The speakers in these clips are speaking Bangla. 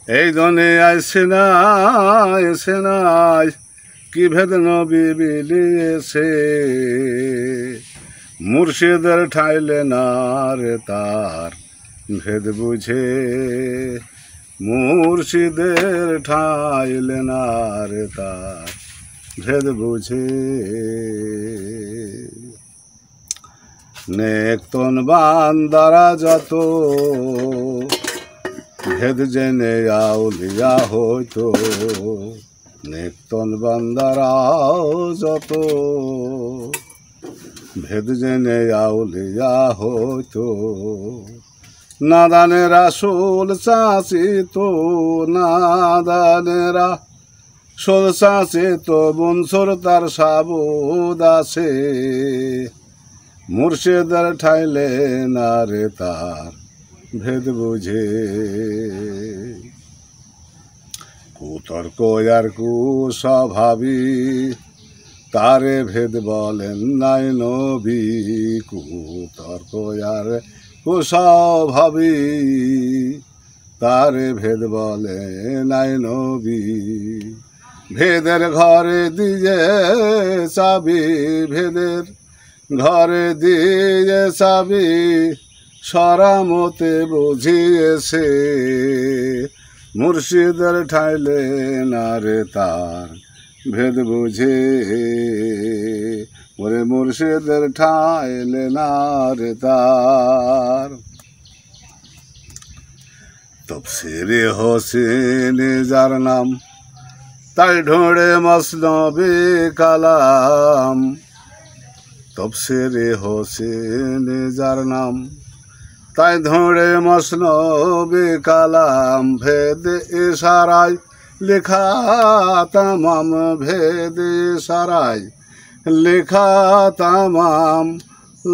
এই দুনিয়ায় সেনায় কি ভেদ নবী বিলিয়েছে, মুর্শিদের ঠাইলে না রে তার ভেদ বুঝে, মুর্শিদের ঠাইলে না রে তার ভেদ বুঝে। নেকতন বান্দারা যত ভেদ জেনে আউলিয়া হইতো, নেকতন বান্দারাও যত ভেদ জেনে আউলিয়া হইতো। নাদানেরা সোল চাচিত, নাদানেরা সোল চাচিত, বনসর তার সাবুদ আছে, মুর্শিদের ঠাইলে না রে তার ভেদ বুঝে। কুতর্ক আর কুস্বভাবী তারে ভেদ বলেন নাই নবী, কুতর্ক আর কুস্বভাবী তারে ভেদ বলে নাই নবী। ভেদের ঘরে দিয়ে চাবি, ভেদের ঘরে দিয়ে চাবি, সরামতে বুঝিয়েছে, মুর্শিদের ঠাইলে না রে তার ভেদ বুঝে, ওরে মুর্শিদের ঠাইলে না রে তার। তফসিরে হোসেন যার নাম, তাই ঢোড়ে মসনবে কালাম, তফসিরে হোসেন যার নাম, তাই ধরে মসনবে কালাম। ভেদ ইশারায় লেখা তামাম, ভেদ ইশারায় লেখা তামাম,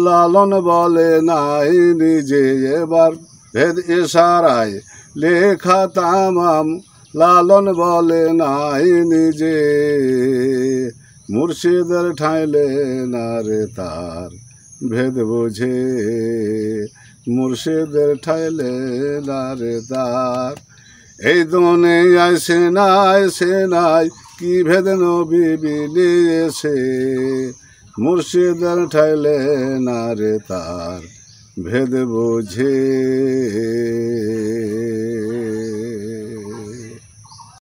লালন বলে নাই নিজে এবার। ভেদ ইশারায় লেখা তামাম, লালন বলে নাই নিজে, মুর্শিদের ঠাইলে না রে তার ভেদ বুঝে, মুর্শিদের ঠাইলে না রে তার। এই দুনিয়ায় সেনায় কি ভেদ নবী বিলিয়েছে, মুর্শিদের ঠাইলে না রে তার ভেদ বুঝে।